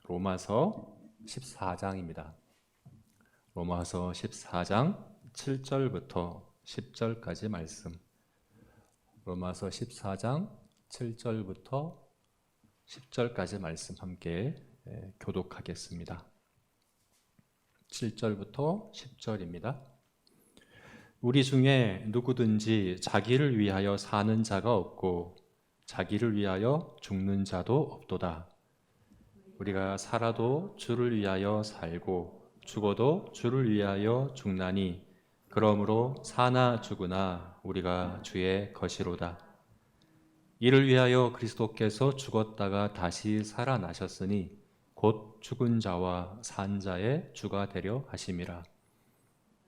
로마서 14장입니다. 로마서 14장 7절부터 10절까지 말씀. 로마서 14장 7절부터 10절까지 말씀 함께 교독하겠습니다. 7절부터 10절입니다. 우리 중에 누구든지 자기를 위하여 사는 자가 없고 자기를 위하여 죽는 자도 없도다. 우리가 살아도 주를 위하여 살고 죽어도 주를 위하여 죽나니 그러므로 사나 죽으나 우리가 주의 것이로다. 이를 위하여 그리스도께서 죽었다가 다시 살아나셨으니 곧 죽은 자와 산 자의 주가 되려 하심이라.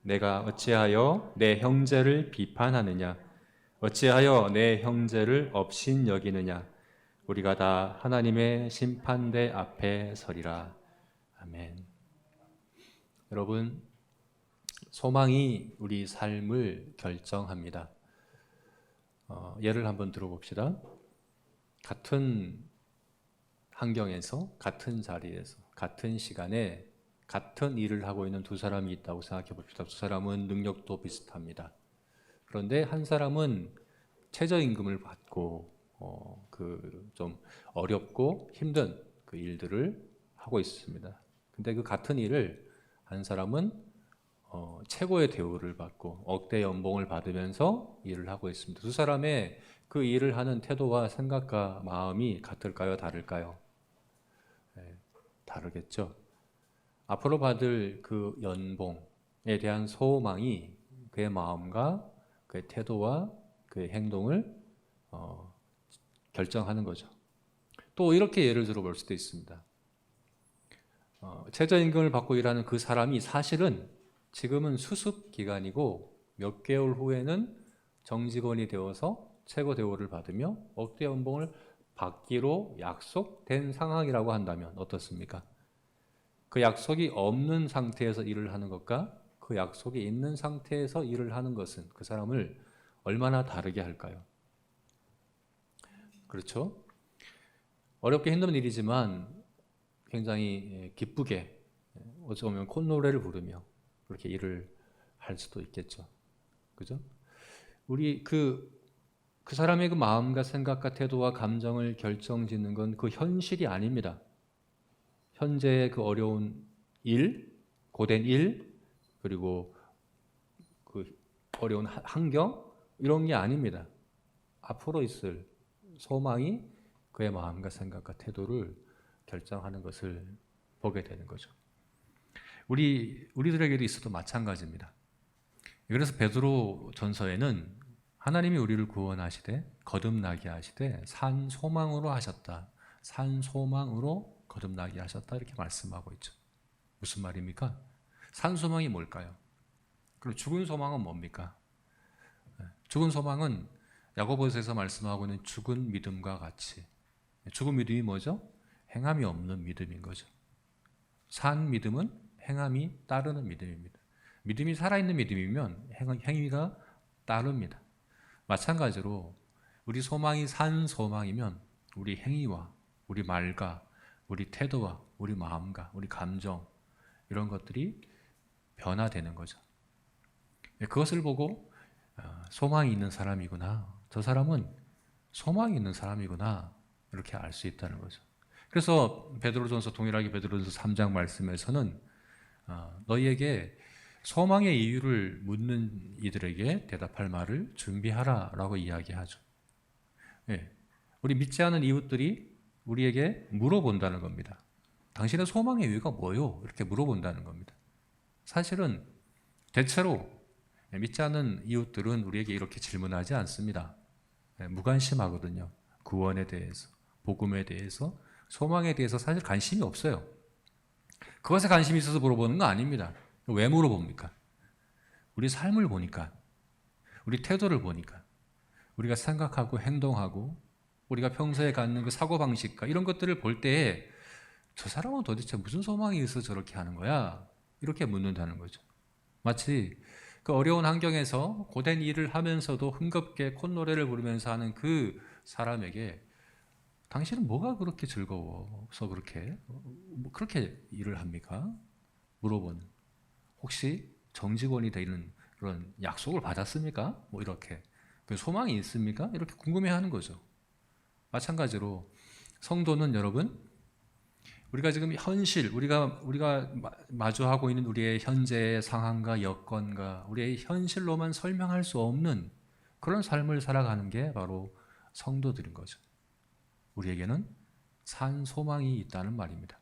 내가 어찌하여 내 형제를 비판하느냐? 어찌하여 내 형제를 업신 여기느냐? 우리가 다 하나님의 심판대 앞에 서리라. 아멘. 여러분, 소망이 우리 삶을 결정합니다. 예를 한번 들어봅시다. 같은 환경에서, 같은 자리에서, 같은 시간에 같은 일을 하고 있는 두 사람이 있다고 생각해 봅시다. 두 사람은 능력도 비슷합니다. 그런데 한 사람은 최저임금을 받고 좀 어렵고 힘든 그 일들을 하고 있습니다. 근데 그 같은 일을 한 사람은 최고의 대우를 받고 억대 연봉을 받으면서 일을 하고 있습니다. 두 사람의 그 일을 하는 태도와 생각과 마음이 같을까요? 다를까요? 네, 다르겠죠. 앞으로 받을 그 연봉에 대한 소망이 그의 마음과 그의 태도와 그의 행동을 결정하는 거죠. 또 이렇게 예를 들어볼 수도 있습니다. 최저임금을 받고 일하는 그 사람이 사실은 지금은 수습 기간이고 몇 개월 후에는 정직원이 되어서 최고 대우를 받으며 억대 연봉을 받기로 약속된 상황이라고 한다면 어떻습니까? 그 약속이 없는 상태에서 일을 하는 것과 그 약속이 있는 상태에서 일을 하는 것은 그 사람을 얼마나 다르게 할까요? 그렇죠? 어렵게 힘든 일이지만 굉장히 기쁘게 어쩌면 콧노래를 부르며 그렇게 일을 할 수도 있겠죠. 그죠? 우리 그 사람의 그 마음과 생각과 태도와 감정을 결정짓는 건 그 현실이 아닙니다. 현재의 그 어려운 일, 고된 일, 그리고 그 어려운 환경 이런 게 아닙니다. 앞으로 있을 소망이 그의 마음과 생각과 태도를 결정하는 것을 보게 되는 거죠. 우리들에게도 있어도 마찬가지입니다. 그래서 베드로 전서에는 하나님이 우리를 구원하시되 거듭나게 하시되 산 소망으로 하셨다. 산 소망으로 거듭나게 하셨다. 이렇게 말씀하고 있죠. 무슨 말입니까? 산 소망이 뭘까요? 그리고 죽은 소망은 뭡니까? 죽은 소망은 야고보서에서 말씀하고 있는 죽은 믿음과 같이, 죽은 믿음이 뭐죠? 행함이 없는 믿음인 거죠. 산 믿음은 행함이 따르는 믿음입니다. 믿음이 살아있는 믿음이면 행위가 따릅니다. 마찬가지로 우리 소망이 산 소망이면 우리 행위와 우리 말과 우리 태도와 우리 마음과 우리 감정 이런 것들이 변화되는 거죠. 그것을 보고 소망이 있는 사람이구나, 저 사람은 소망이 있는 사람이구나 이렇게 알 수 있다는 거죠. 그래서 베드로전서 동일하게 베드로전서 3장 말씀에서는 너희에게 소망의 이유를 묻는 이들에게 대답할 말을 준비하라라고 이야기하죠. 네. 우리 믿지 않은 이웃들이 우리에게 물어본다는 겁니다. 당신의 소망의 이유가 뭐요? 이렇게 물어본다는 겁니다. 사실은 대체로 믿지 않는 이웃들은 우리에게 이렇게 질문하지 않습니다. 무관심하거든요. 구원에 대해서, 복음에 대해서, 소망에 대해서 사실 관심이 없어요. 그것에 관심이 있어서 물어보는 거 아닙니다. 왜 물어봅니까? 우리 삶을 보니까, 우리 태도를 보니까, 우리가 생각하고 행동하고 우리가 평소에 갖는 그 사고방식과 이런 것들을 볼 때에 저 사람은 도대체 무슨 소망이 있어서 저렇게 하는 거야? 이렇게 묻는다는 거죠. 마치 그 어려운 환경에서 고된 일을 하면서도 흥겁게 콧노래를 부르면서 하는 그 사람에게 당신은 뭐가 그렇게 즐거워서 그렇게 일을 합니까? 물어보는. 혹시 정직원이 되는 그런 약속을 받았습니까? 뭐 이렇게. 그 소망이 있습니까? 이렇게 궁금해하는 거죠. 마찬가지로 성도는 여러분, 우리가 지금 현실, 우리가 마주하고 있는 우리의 현재의 상황과 여건과 우리의 현실로만 설명할 수 없는 그런 삶을 살아가는 게 바로 성도들인 거죠. 우리에게는 산 소망이 있다는 말입니다.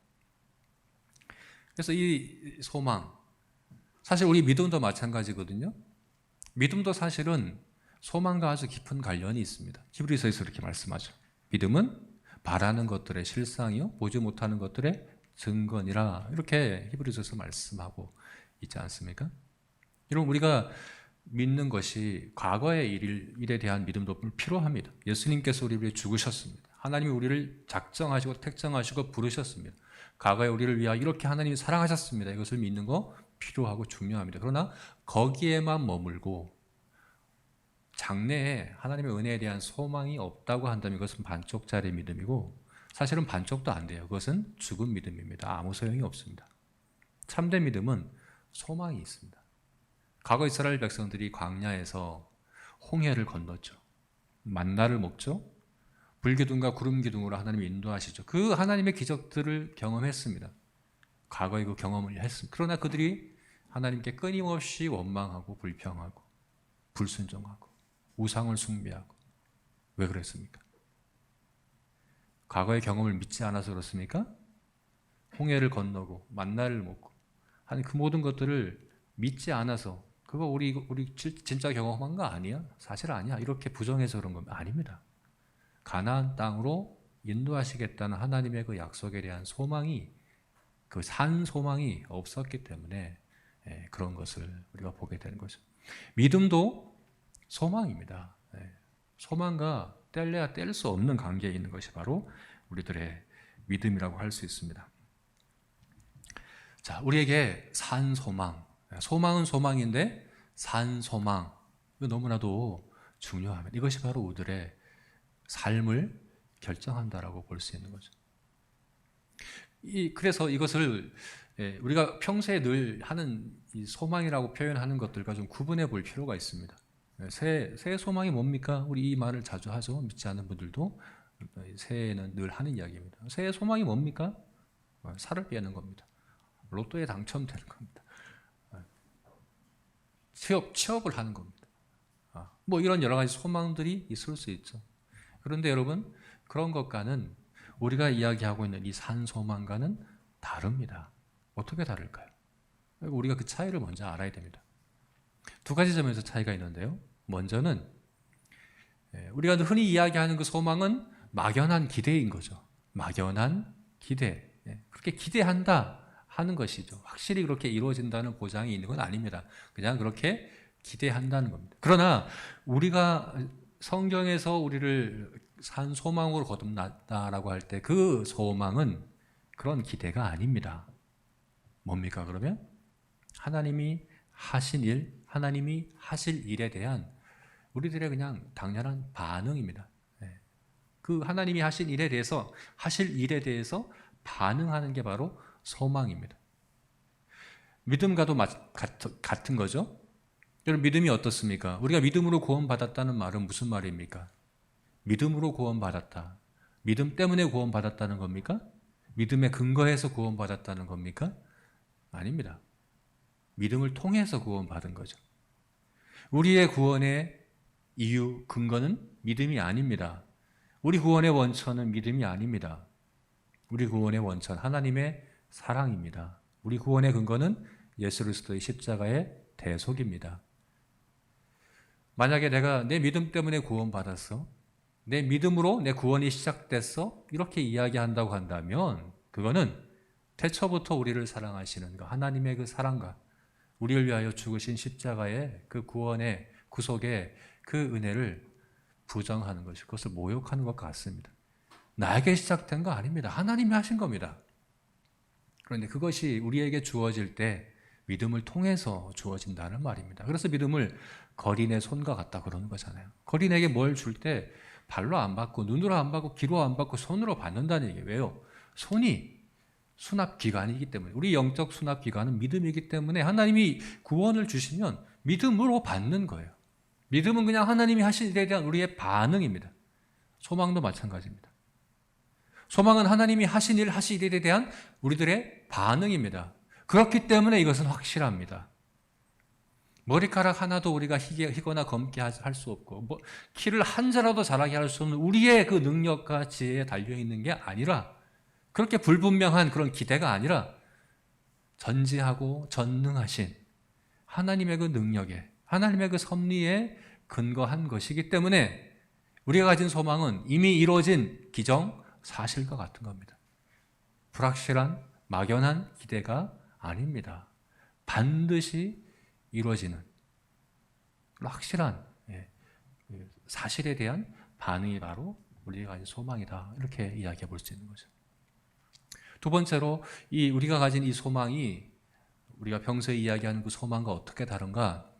그래서 이 소망, 사실 우리 믿음도 마찬가지거든요. 믿음도 사실은 소망과 아주 깊은 관련이 있습니다. 히브리서에서 이렇게 말씀하죠. 믿음은 바라는 것들의 실상이요 보지 못하는 것들의 증거니라, 이렇게 히브리서에서 말씀하고 있지 않습니까? 여러분, 우리가 믿는 것이 과거의 일에 대한 믿음도 필요합니다. 예수님께서 우리를 위해 죽으셨습니다. 하나님이 우리를 작정하시고 택정하시고 부르셨습니다. 과거에 우리를 위하여 이렇게 하나님이 사랑하셨습니다. 이것을 믿는 거 필요하고 중요합니다. 그러나 거기에만 머물고 장래에 하나님의 은혜에 대한 소망이 없다고 한다면 이것은 반쪽짜리 믿음이고, 사실은 반쪽도 안 돼요. 그것은 죽은 믿음입니다. 아무 소용이 없습니다. 참된 믿음은 소망이 있습니다. 과거 이스라엘 백성들이 광야에서 홍해를 건넜죠. 만나를 먹죠. 불기둥과 구름기둥으로 하나님이 인도하시죠. 그 하나님의 기적들을 경험했습니다. 과거에 그 경험을 했습니다. 그러나 그들이 하나님께 끊임없이 원망하고 불평하고 불순종하고 우상을 숭배하고. 왜 그랬습니까? 과거의 경험을 믿지 않아서 그렇습니까? 홍해를 건너고 만나를 먹고 하는 그 모든 것들을 믿지 않아서, 그거 우리 진짜 경험한 거 아니야? 사실 아니야. 이렇게 부정해서 그런 겁니다. 아닙니다. 가나안 땅으로 인도하시겠다는 하나님의 그 약속에 대한 소망이, 그 산 소망이 없었기 때문에 그런 것을 우리가 보게 되는 거죠. 믿음도 소망입니다. 소망과 뗄래야 뗄 수 없는 관계에 있는 것이 바로 우리들의 믿음이라고 할 수 있습니다. 자, 우리에게 산 소망, 소망은 소망인데 산 소망, 이거 너무나도 중요합니다. 이것이 바로 우리들의 삶을 결정한다라고 볼 수 있는 거죠. 그래서 이것을 우리가 평소에 늘 하는 이 소망이라고 표현하는 것들과 좀 구분해 볼 필요가 있습니다. 새해 소망이 뭡니까? 우리 이 말을 자주 하죠. 믿지 않는 분들도 새해는 늘 하는 이야기입니다. 새해 소망이 뭡니까? 살을 빼는 겁니다. 로또에 당첨되는 겁니다. 취업을 하는 겁니다. 뭐 이런 여러 가지 소망들이 있을 수 있죠. 그런데 여러분, 그런 것과는 우리가 이야기하고 있는 이 산 소망과는 다릅니다. 어떻게 다를까요? 우리가 그 차이를 먼저 알아야 됩니다. 두 가지 점에서 차이가 있는데요. 먼저는 우리가 흔히 이야기하는 그 소망은 막연한 기대인 거죠. 막연한 기대. 그렇게 기대한다 하는 것이죠. 확실히 그렇게 이루어진다는 보장이 있는 건 아닙니다. 그냥 그렇게 기대한다는 겁니다. 그러나 우리가 성경에서 우리를 산 소망으로 거듭났다라고 할 때 그 소망은 그런 기대가 아닙니다. 뭡니까 그러면? 하나님이 하신 일, 하나님이 하실 일에 대한 우리들의 그냥 당연한 반응입니다. 그 하나님이 하신 일에 대해서, 하실 일에 대해서 반응하는 게 바로 소망입니다. 믿음과도 같은 거죠. 여러분, 믿음이 어떻습니까? 우리가 믿음으로 구원받았다는 말은 무슨 말입니까? 믿음으로 구원받았다. 믿음 때문에 구원받았다는 겁니까? 믿음에 근거해서 구원받았다는 겁니까? 아닙니다. 믿음을 통해서 구원받은 거죠. 우리의 구원의 이유, 근거는 믿음이 아닙니다. 우리 구원의 원천은 믿음이 아닙니다. 우리 구원의 원천, 하나님의 사랑입니다. 우리 구원의 근거는 예수 그리스도의 십자가의 대속입니다. 만약에 내가 내 믿음 때문에 구원받았어, 내 믿음으로 내 구원이 시작됐어, 이렇게 이야기한다고 한다면 그거는 태초부터 우리를 사랑하시는 그 하나님의 그 사랑과 우리를 위하여 죽으신 십자가의 그 구원의 구속의 그 은혜를 부정하는 것이, 그것을 모욕하는 것 같습니다. 나에게 시작된 거 아닙니다. 하나님이 하신 겁니다. 그런데 그것이 우리에게 주어질 때 믿음을 통해서 주어진다는 말입니다. 그래서 믿음을 거린의 손과 같다 그러는 거잖아요. 거린에게 뭘 줄 때 발로 안 받고 눈으로 안 받고 귀로 안 받고 손으로 받는다는 얘기예요. 왜요? 손이 수납기관이기 때문에, 우리 영적 수납기관은 믿음이기 때문에 하나님이 구원을 주시면 믿음으로 받는 거예요. 믿음은 그냥 하나님이 하신 일에 대한 우리의 반응입니다. 소망도 마찬가지입니다. 소망은 하나님이 하신 일에 대한 우리들의 반응입니다. 그렇기 때문에 이것은 확실합니다. 머리카락 하나도 우리가 희거나 검게 할 수 없고, 키를 한 자라도 자라게 할 수 없는 우리의 그 능력과 지혜에 달려있는 게 아니라, 그렇게 불분명한 그런 기대가 아니라 전지하고 전능하신 하나님의 그 능력에, 하나님의 그 섭리에 근거한 것이기 때문에 우리가 가진 소망은 이미 이루어진 기정 사실과 같은 겁니다. 불확실한 막연한 기대가 아닙니다. 반드시 이루어지는 확실한 사실에 대한 반응이 바로 우리가 가진 소망이다. 이렇게 이야기해 볼 수 있는 거죠. 두 번째로, 우리가 가진 이 소망이 우리가 평소에 이야기하는 그 소망과 어떻게 다른가?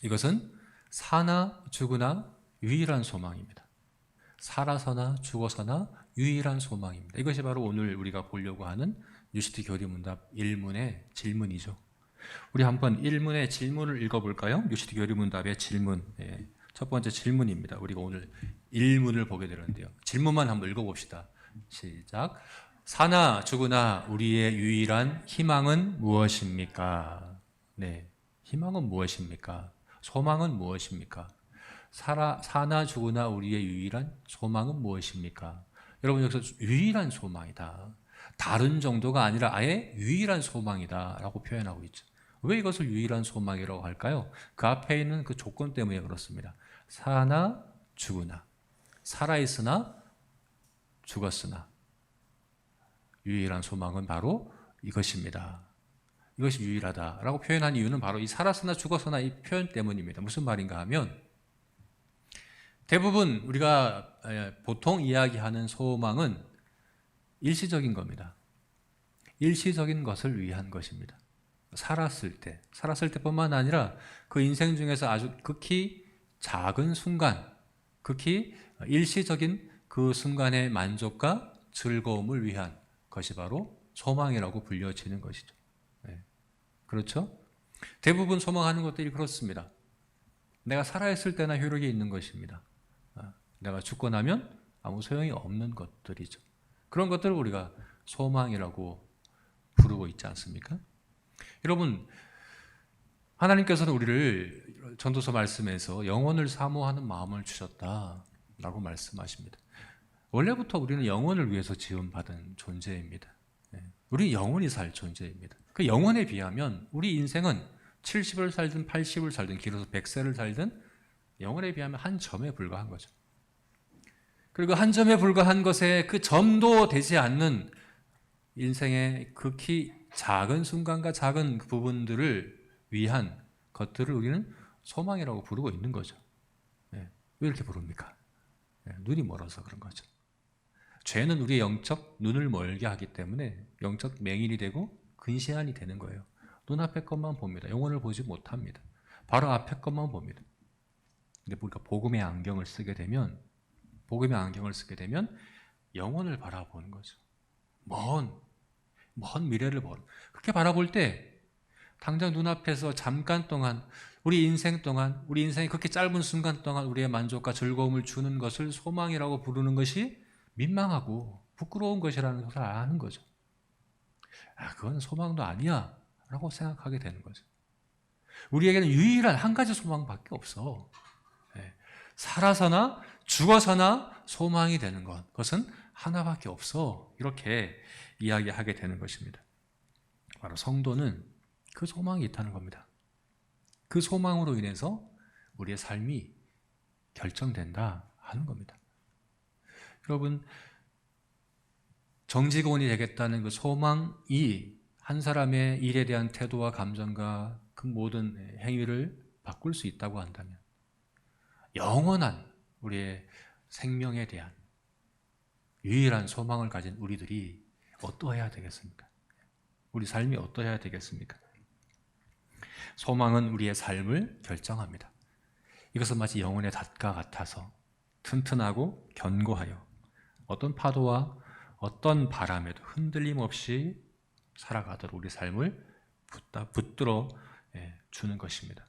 이것은 사나 죽으나 유일한 소망입니다. 살아서나 죽어서나 유일한 소망입니다. 이것이 바로 오늘 우리가 보려고 하는 뉴시티 교리문답 1문의 질문이죠. 우리 한번 1문의 질문을 읽어볼까요? 뉴시티 교리문답의 질문. 첫 번째 질문입니다. 우리가 오늘 1문을 보게 되는데요. 질문만 한번 읽어봅시다. 시작. 사나 죽으나 우리의 유일한 희망은 무엇입니까? 네, 희망은 무엇입니까? 소망은 무엇입니까? 사나 죽으나 우리의 유일한 소망은 무엇입니까? 여러분, 여기서 유일한 소망이다, 다른 정도가 아니라 아예 유일한 소망이다 라고 표현하고 있죠. 왜 이것을 유일한 소망이라고 할까요? 그 앞에 있는 그 조건 때문에 그렇습니다. 사나 죽으나, 살아있으나 죽었으나 유일한 소망은 바로 이것입니다. 이것이 유일하다라고 표현한 이유는 바로 이 살았으나 죽었으나 이 표현 때문입니다. 무슨 말인가 하면, 대부분 우리가 보통 이야기하는 소망은 일시적인 겁니다. 일시적인 것을 위한 것입니다. 살았을 때뿐만 아니라 그 인생 중에서 아주 극히 작은 순간, 극히 일시적인 그 순간의 만족과 즐거움을 위한 것이 바로 소망이라고 불려지는 것이죠. 네. 그렇죠? 대부분 소망하는 것들이 그렇습니다. 내가 살아있을 때나 효력이 있는 것입니다. 내가 죽고 나면 아무 소용이 없는 것들이죠. 그런 것들을 우리가 소망이라고 부르고 있지 않습니까? 여러분, 하나님께서는 우리를 전도서 말씀에서 영혼을 사모하는 마음을 주셨다라고 말씀하십니다. 원래부터 우리는 영혼을 위해서 지음받은 존재입니다. 우리 영혼이 살 존재입니다. 그 영혼에 비하면 우리 인생은 70을 살든 80을 살든 길어서 100세를 살든 영혼에 비하면 한 점에 불과한 거죠. 그리고 한 점에 불과한 것에 그 점도 되지 않는 인생의 극히 작은 순간과 작은 부분들을 위한 것들을 우리는 소망이라고 부르고 있는 거죠. 왜 이렇게 부릅니까? 눈이 멀어서 그런 거죠. 죄는 우리의 영적 눈을 멀게 하기 때문에 영적 맹인이 되고 근시안이 되는 거예요. 눈앞의 것만 봅니다. 영혼을 보지 못합니다. 바로 앞의 것만 봅니다. 근데 우리가 복음의 안경을 쓰게 되면 영혼을 바라보는 거죠. 먼 미래를 그렇게 바라볼 때 당장 눈앞에서 잠깐 동안 우리 인생이 그렇게 짧은 순간 동안 우리의 만족과 즐거움을 주는 것을 소망이라고 부르는 것이 민망하고 부끄러운 것이라는 것을 아는 거죠. 그건 소망도 아니야 라고 생각하게 되는 거죠. 우리에게는 유일한 한 가지 소망밖에 없어. 살아서나 죽어서나 소망이 되는 그것은 하나밖에 없어. 이렇게 이야기하게 되는 것입니다. 바로 성도는 그 소망이 있다는 겁니다. 그 소망으로 인해서 우리의 삶이 결정된다 하는 겁니다. 여러분, 정직원이 되겠다는 그 소망이 한 사람의 일에 대한 태도와 감정과 그 모든 행위를 바꿀 수 있다고 한다면, 영원한 우리의 생명에 대한 유일한 소망을 가진 우리들이 어떠해야 되겠습니까? 우리 삶이 어떠해야 되겠습니까? 소망은 우리의 삶을 결정합니다. 이것은 마치 영혼의 닷과 같아서 튼튼하고 견고하여 어떤 파도와 어떤 바람에도 흔들림 없이 살아가도록 우리 삶을 붙들어 주는 것입니다.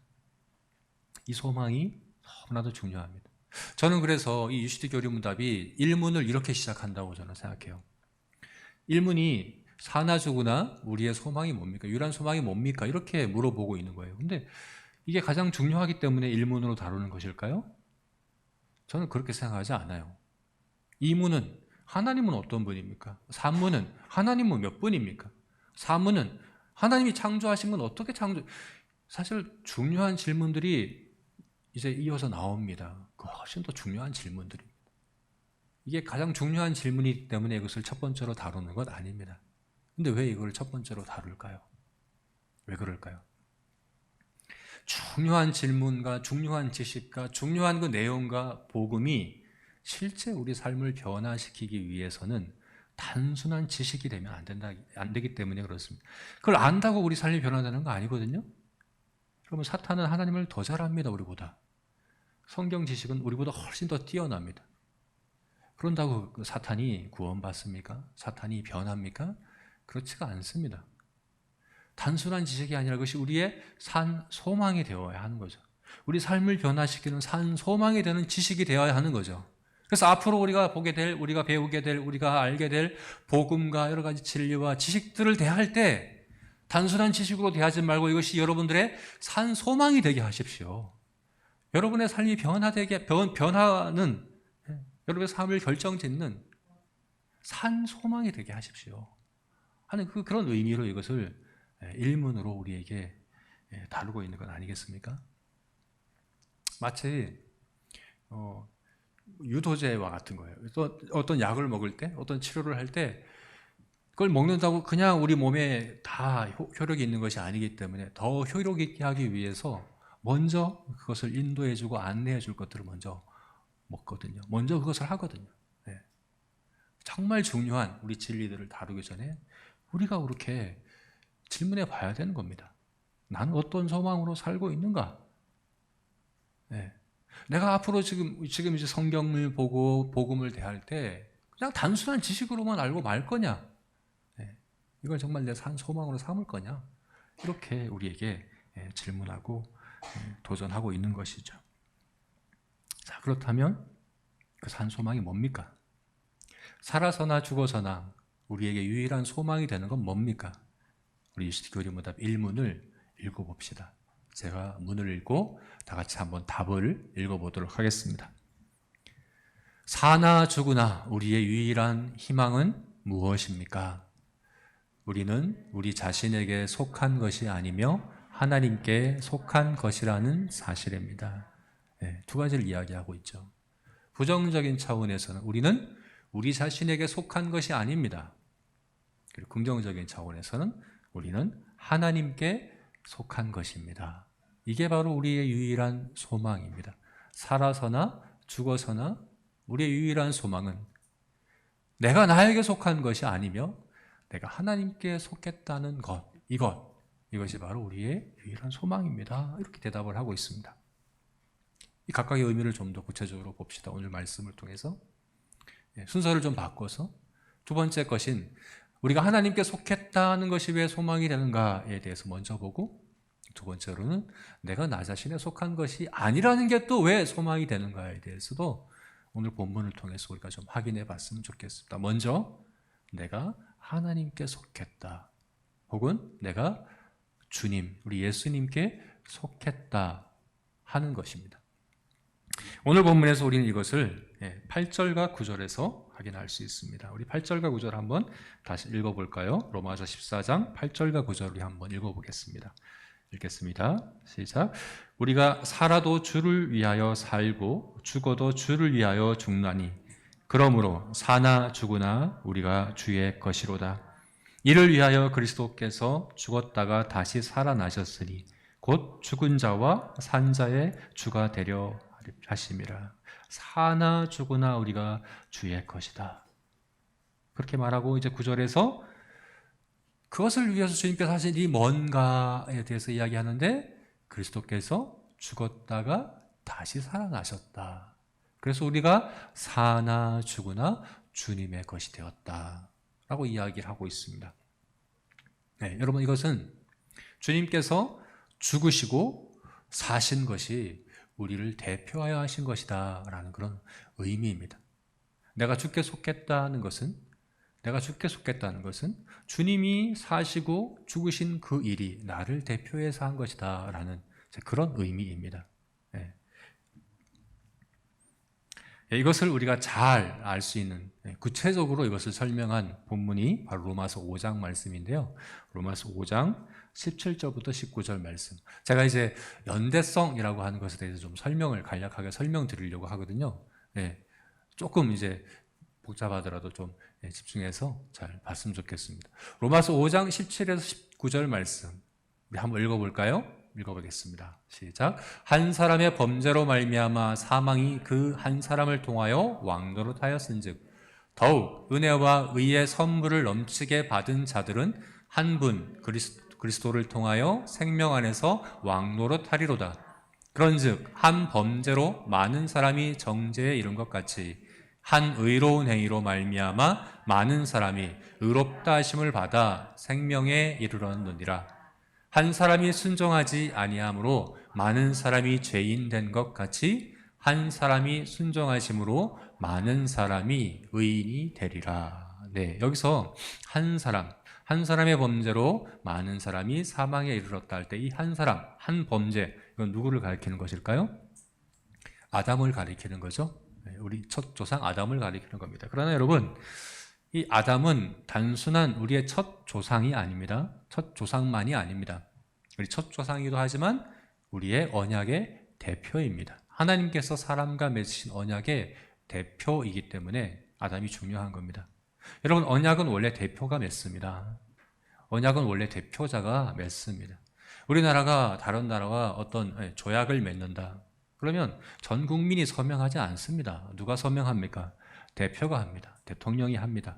이 소망이 너무나도 중요합니다. 저는 그래서 이 유시디 교리문답이 1문을 이렇게 시작한다고 저는 생각해요. 1문이 사나 죽으나 우리의 소망이 뭡니까? 유일한 소망이 뭡니까? 이렇게 물어보고 있는 거예요. 근데 이게 가장 중요하기 때문에 1문으로 다루는 것일까요? 저는 그렇게 생각하지 않아요. 2문은 하나님은 어떤 분입니까? 3문은 하나님은 몇 분입니까? 4문은 하나님이 창조하신 건 어떻게 사실 중요한 질문들이 이제 이어서 나옵니다. 훨씬 더 중요한 질문들입니다. 이게 가장 중요한 질문이기 때문에 이것을 첫 번째로 다루는 것 아닙니다. 근데 왜 이걸 첫 번째로 다룰까요? 왜 그럴까요? 중요한 질문과 중요한 지식과 중요한 그 내용과 복음이 실제 우리 삶을 변화시키기 위해서는 단순한 지식이 되면 안 되기 때문에 그렇습니다. 그걸 안다고 우리 삶이 변화되는 거 아니거든요. 그러면 사탄은 하나님을 더 잘합니다. 우리보다. 성경 지식은 우리보다 훨씬 더 뛰어납니다. 그런다고 사탄이 구원받습니까? 사탄이 변합니까? 그렇지가 않습니다. 단순한 지식이 아니라 그것이 우리의 산 소망이 되어야 하는 거죠. 우리 삶을 변화시키는 산 소망이 되는 지식이 되어야 하는 거죠. 그래서 앞으로 우리가 보게 될, 우리가 배우게 될, 우리가 알게 될 복음과 여러 가지 진리와 지식들을 대할 때 단순한 지식으로 대하지 말고 이것이 여러분들의 산 소망이 되게 하십시오. 여러분의 삶이 변화는 여러분의 삶을 결정짓는 산 소망이 되게 하십시오. 하는 그런 의미로 이것을 일문으로 우리에게 다루고 있는 건 아니겠습니까? 마치 유도제와 같은 거예요. 또 어떤 약을 먹을 때, 어떤 치료를 할 때 그걸 먹는다고 그냥 우리 몸에 다 효력이 있는 것이 아니기 때문에 더 효력 있게 하기 위해서 먼저 그것을 인도해주고 안내해줄 것들을 먼저 먹거든요. 먼저 그것을 하거든요. 네. 정말 중요한 우리 진리들을 다루기 전에 우리가 그렇게 질문해 봐야 되는 겁니다. 나는 어떤 소망으로 살고 있는가? 네. 내가 앞으로 지금 이제 성경을 보고 복음을 대할 때 그냥 단순한 지식으로만 알고 말 거냐? 네. 이걸 정말 내 산 소망으로 삼을 거냐? 이렇게 우리에게 질문하고 도전하고 있는 것이죠. 자, 그렇다면 그 산 소망이 뭡니까? 살아서나 죽어서나 우리에게 유일한 소망이 되는 건 뭡니까? 우리 유시디 교리문답 1문을 읽어봅시다. 제가 문을 읽고 다 같이 한번 답을 읽어보도록 하겠습니다. 사나 죽으나 우리의 유일한 희망은 무엇입니까? 우리는 우리 자신에게 속한 것이 아니며 하나님께 속한 것이라는 사실입니다. 네, 두 가지를 이야기하고 있죠. 부정적인 차원에서는 우리는 우리 자신에게 속한 것이 아닙니다. 그리고 긍정적인 차원에서는 우리는 하나님께 속한 것입니다. 이게 바로 우리의 유일한 소망입니다. 살아서나 죽어서나 우리의 유일한 소망은 내가 나에게 속한 것이 아니며 내가 하나님께 속했다는 것, 이것이 바로 우리의 유일한 소망입니다. 이렇게 대답을 하고 있습니다. 이 각각의 의미를 좀 더 구체적으로 봅시다. 오늘 말씀을 통해서 순서를 좀 바꿔서 두 번째 것인 우리가 하나님께 속했다는 것이 왜 소망이 되는가에 대해서 먼저 보고, 두 번째로는 내가 나 자신에 속한 것이 아니라는 게 또 왜 소망이 되는가에 대해서도 오늘 본문을 통해서 우리가 좀 확인해 봤으면 좋겠습니다. 먼저 내가 하나님께 속했다, 혹은 내가 주님, 우리 예수님께 속했다 하는 것입니다. 오늘 본문에서 우리는 이것을 8절과 9절에서 확인할 수 있습니다. 우리 8절과 9절 한번 다시 읽어볼까요? 로마서 14장 8절과 9절 우리 한번 읽어보겠습니다. 읽겠습니다. 시작. 우리가 살아도 주를 위하여 살고 죽어도 주를 위하여 죽나니 그러므로 사나 죽으나 우리가 주의 것이로다. 이를 위하여 그리스도께서 죽었다가 다시 살아나셨으니 곧 죽은 자와 산 자의 주가 되려 하심이라. 사나 죽으나 우리가 주의 것이다. 그렇게 말하고 이제 9절에서 그것을 위해서 주님께서 하신 일이 뭔가에 대해서 이야기하는데, 그리스도께서 죽었다가 다시 살아나셨다. 그래서 우리가 사나 죽으나 주님의 것이 되었다라고 이야기를 하고 있습니다. 네, 여러분 이것은 주님께서 죽으시고 사신 것이 우리를 대표하여 하신 것이다 라는 그런 의미입니다. 내가 죽게 속겠다는 것은 주님이 사시고 죽으신 그 일이 나를 대표해서 한 것이다 라는 그런 의미입니다. 네. 이것을 우리가 잘 알 수 있는, 구체적으로 이것을 설명한 본문이 바로 로마서 5장 말씀인데요. 로마서 5장 17절부터 19절 말씀. 제가 이제 연대성이라고 하는 것에 대해서 좀 간략하게 설명드리려고 하거든요. 조금 이제 복잡하더라도 좀 집중해서 잘 봤으면 좋겠습니다. 로마서 5장 17에서 19절 말씀. 우리 한번 읽어볼까요? 읽어보겠습니다. 시작. 한 사람의 범죄로 말미암아 사망이 그 한 사람을 통하여 왕노릇 하였은즉 더욱 은혜와 의의 선물을 넘치게 받은 자들은 한 분 그리스도를 통하여 생명 안에서 왕노릇 하리로다. 그런즉 한 범죄로 많은 사람이 정죄에 이른 것 같이 한 의로운 행위로 말미암아 많은 사람이 의롭다 하심을 받아 생명에 이르렀느니라. 한 사람이 순종하지 아니함으로 많은 사람이 죄인 된 것 같이 한 사람이 순종하심으로 많은 사람이 의인이 되리라. 네, 여기서 한 사람의 범죄로 많은 사람이 사망에 이르렀다 할 때 이 한 사람, 한 범죄, 이건 누구를 가리키는 것일까요? 아담을 가리키는 거죠. 우리 첫 조상 아담을 가리키는 겁니다. 그러나 여러분, 이 아담은 단순한 우리의 첫 조상이 아닙니다. 첫 조상만이 아닙니다. 우리 첫 조상이기도 하지만 우리의 언약의 대표입니다. 하나님께서 사람과 맺으신 언약의 대표이기 때문에 아담이 중요한 겁니다. 여러분, 언약은 원래 대표가 맺습니다. 언약은 원래 대표자가 맺습니다. 우리나라가 다른 나라와 어떤 조약을 맺는다. 그러면 전 국민이 서명하지 않습니다. 누가 서명합니까? 대표가 합니다. 대통령이 합니다.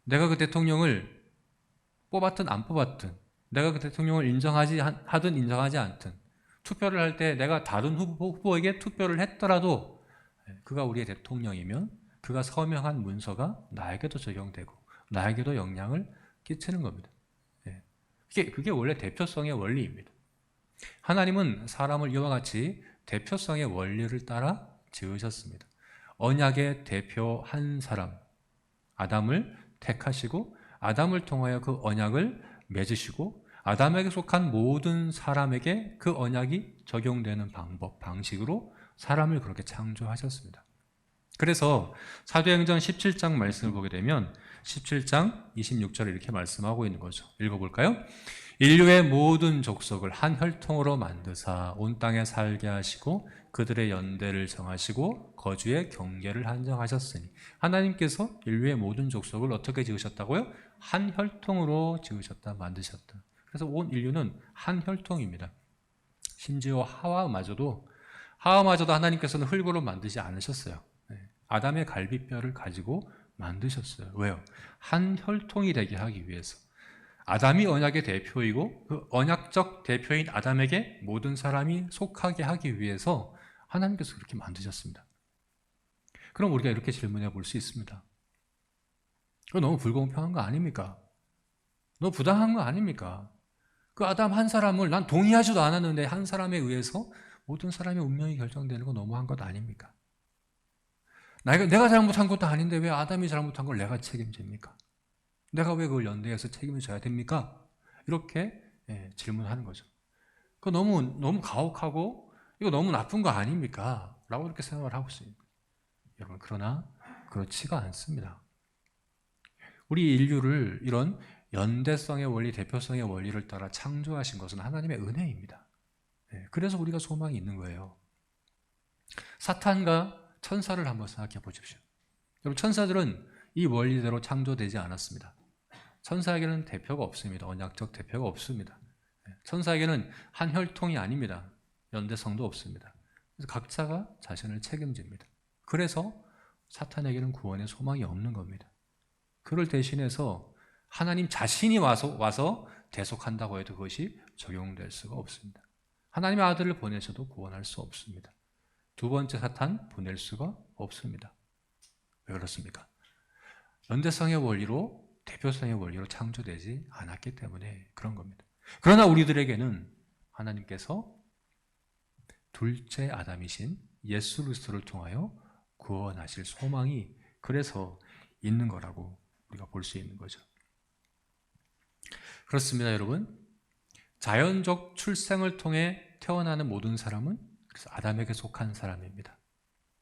내가 그 대통령을 뽑았든 안 뽑았든, 내가 그 대통령을 하든 인정하지 않든, 투표를 할 때 내가 다른 후보에게 투표를 했더라도 그가 우리의 대통령이면 그가 서명한 문서가 나에게도 적용되고 나에게도 영향을 끼치는 겁니다. 그게 원래 대표성의 원리입니다. 하나님은 사람을 이와 같이 대표성의 원리를 따라 지으셨습니다. 언약의 대표 한 사람, 아담을 택하시고 아담을 통하여 그 언약을 맺으시고 아담에게 속한 모든 사람에게 그 언약이 적용되는 방식으로 사람을 그렇게 창조하셨습니다. 그래서 사도행전 17장 말씀을 보게 되면 17장 26절에 이렇게 말씀하고 있는 거죠. 읽어볼까요? 인류의 모든 족속을 한 혈통으로 만드사 온 땅에 살게 하시고 그들의 연대를 정하시고 거주의 경계를 한정하셨으니 하나님께서 인류의 모든 족속을 어떻게 지으셨다고요? 한 혈통으로 지으셨다, 만드셨다. 그래서 온 인류는 한 혈통입니다. 심지어 하와마저도 하나님께서는 흙으로 만드지 않으셨어요. 아담의 갈비뼈를 가지고 만드셨어요. 왜요? 한 혈통이 되게 하기 위해서. 아담이 언약의 대표이고 그 언약적 대표인 아담에게 모든 사람이 속하게 하기 위해서 하나님께서 그렇게 만드셨습니다. 그럼 우리가 이렇게 질문해 볼 수 있습니다. 그거 너무 불공평한 거 아닙니까? 너무 부당한 거 아닙니까? 그 아담 한 사람을 난 동의하지도 않았는데 한 사람에 의해서 모든 사람의 운명이 결정되는 거 너무한 것 아닙니까? 내가 잘못한 것도 아닌데 왜 아담이 잘못한 걸 내가 책임집니까? 내가 왜 그걸 연대해서 책임을 져야 됩니까? 이렇게 질문하는 거죠. 그거 너무 가혹하고 이거 너무 나쁜 거 아닙니까? 라고 이렇게 생각을 하고 있습니다. 여러분, 그러나 그렇지가 않습니다. 우리 인류를 이런 연대성의 원리, 대표성의 원리를 따라 창조하신 것은 하나님의 은혜입니다. 그래서 우리가 소망이 있는 거예요. 사탄과 천사를 한번 생각해 보십시오. 여러분, 천사들은 이 원리대로 창조되지 않았습니다. 천사에게는 대표가 없습니다. 언약적 대표가 없습니다. 천사에게는 한 혈통이 아닙니다. 연대성도 없습니다. 그래서 각자가 자신을 책임집니다. 그래서 사탄에게는 구원의 소망이 없는 겁니다. 그를 대신해서 하나님 자신이 와서 대속한다고 해도 그것이 적용될 수가 없습니다. 하나님의 아들을 보내셔도 구원할 수 없습니다. 두 번째 사탄 보낼 수가 없습니다. 왜 그렇습니까? 연대성의 원리로, 대표성의 원리로 창조되지 않았기 때문에 그런 겁니다. 그러나 우리들에게는 하나님께서 둘째 아담이신 예수 그리스도를 통하여 구원하실 소망이 그래서 있는 거라고 우리가 볼 수 있는 거죠. 그렇습니다, 여러분. 자연적 출생을 통해 태어나는 모든 사람은 그래서 아담에게 속한 사람입니다.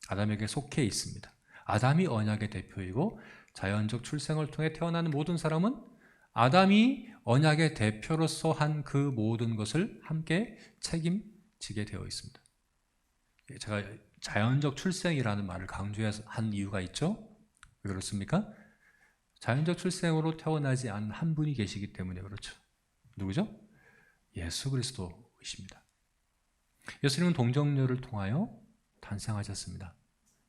아담에게 속해 있습니다. 아담이 언약의 대표이고 자연적 출생을 통해 태어나는 모든 사람은 아담이 언약의 대표로서 한 그 모든 것을 함께 책임지게 되어 있습니다. 제가 자연적 출생이라는 말을 강조해서 한 이유가 있죠? 왜 그렇습니까? 자연적 출생으로 태어나지 않은 한 분이 계시기 때문에 그렇죠. 누구죠? 예수 그리스도이십니다. 예수님은 동정녀를 통하여 탄생하셨습니다.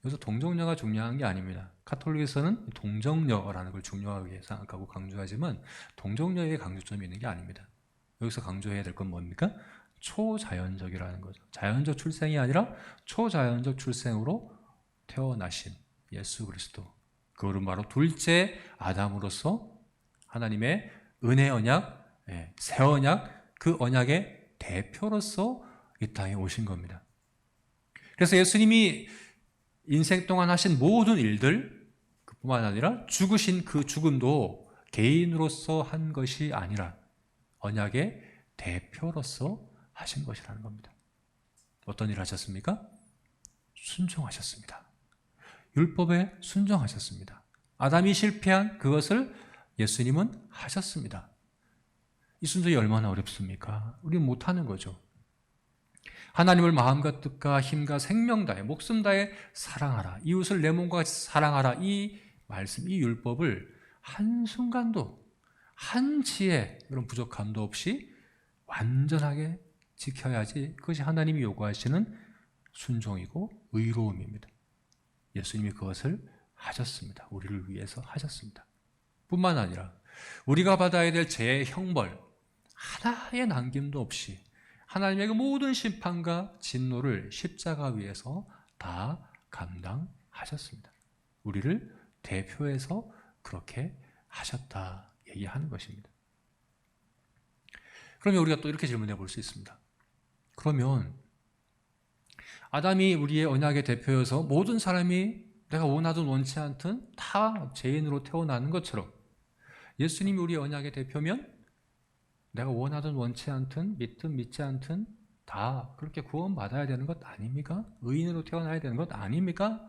여기서 동정녀가 중요한 게 아닙니다. 카톨릭에서는 동정녀라는 걸 중요하게 생각하고 강조하지만 동정녀에 강조점이 있는 게 아닙니다. 여기서 강조해야 될 건 뭡니까? 초자연적이라는 거죠. 자연적 출생이 아니라 초자연적 출생으로 태어나신 예수 그리스도. 그것은 바로 둘째 아담으로서 하나님의 은혜 언약, 새 언약, 그 언약의 대표로서 이 땅에 오신 겁니다. 그래서 예수님이 인생 동안 하신 모든 일들, 그뿐만 아니라 죽으신 그 죽음도 개인으로서 한 것이 아니라 언약의 대표로서 하신 것이라는 겁니다. 어떤 일을 하셨습니까? 순종하셨습니다. 율법에 순종하셨습니다. 아담이 실패한 그것을 예수님은 하셨습니다. 이 순종이 얼마나 어렵습니까? 우리는 못하는 거죠. 하나님을 마음과 뜻과 힘과 생명 다해 목숨 다해 사랑하라. 이웃을 내 몸과 같이 사랑하라. 이 말씀, 이 율법을 한순간도 한치의 그런 부족함도 없이 완전하게 지켜야지 그것이 하나님이 요구하시는 순종이고 의로움입니다. 예수님이 그것을 하셨습니다. 우리를 위해서 하셨습니다. 뿐만 아니라 우리가 받아야 될 죄의 형벌 하나의 남김도 없이 하나님의 그 모든 심판과 진노를 십자가 위에서 다 감당하셨습니다. 우리를 대표해서 그렇게 하셨다 얘기하는 것입니다. 그러면 우리가 또 이렇게 질문해 볼 수 있습니다. 그러면 아담이 우리의 언약의 대표여서 모든 사람이 내가 원하든 원치 않든 다 죄인으로 태어나는 것처럼 예수님이 우리의 언약의 대표면 내가 원하든 원치 않든 믿든 믿지 않든 다 그렇게 구원받아야 되는 것 아닙니까? 의인으로 태어나야 되는 것 아닙니까?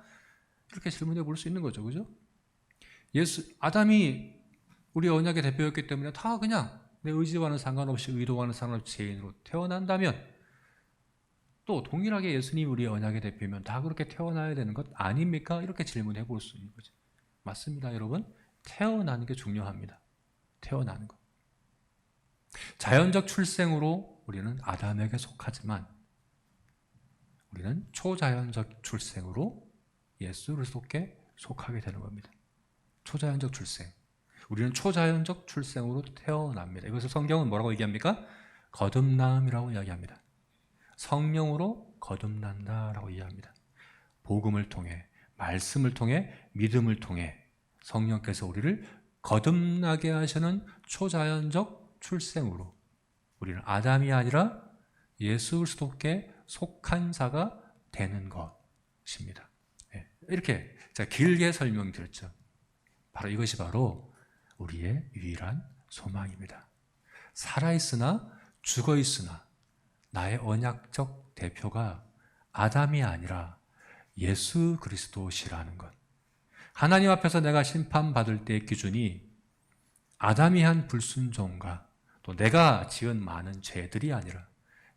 이렇게 질문해 볼 수 있는 거죠. 그죠? 아담이 우리 언약의 대표였기 때문에 다 그냥 내 의지와는 상관없이 의도와는 상관없이 죄인으로 태어난다면 또 동일하게 예수님이 우리의 언약의 대표면 다 그렇게 태어나야 되는 것 아닙니까? 이렇게 질문해 볼 수 있는 거죠. 맞습니다, 여러분. 태어나는 게 중요합니다. 태어나는 것. 자연적 출생으로 우리는 아담에게 속하지만 우리는 초자연적 출생으로 예수 그리스도께 속하게 되는 겁니다. 초자연적 출생. 우리는 초자연적 출생으로 태어납니다. 이것을 성경은 뭐라고 얘기합니까? 거듭남이라고 이야기합니다. 성령으로 거듭난다라고 이야기합니다. 복음을 통해, 말씀을 통해, 믿음을 통해 성령께서 우리를 거듭나게 하시는 초자연적 출생으로 우리는 아담이 아니라 예수 그리스도께 속한 자가 되는 것입니다. 이렇게 제가 길게 설명드렸죠. 바로 이것이 바로 우리의 유일한 소망입니다. 살아있으나 죽어있으나 나의 언약적 대표가 아담이 아니라 예수 그리스도시라는 것. 하나님 앞에서 내가 심판받을 때의 기준이 아담이 한 불순종과 또 내가 지은 많은 죄들이 아니라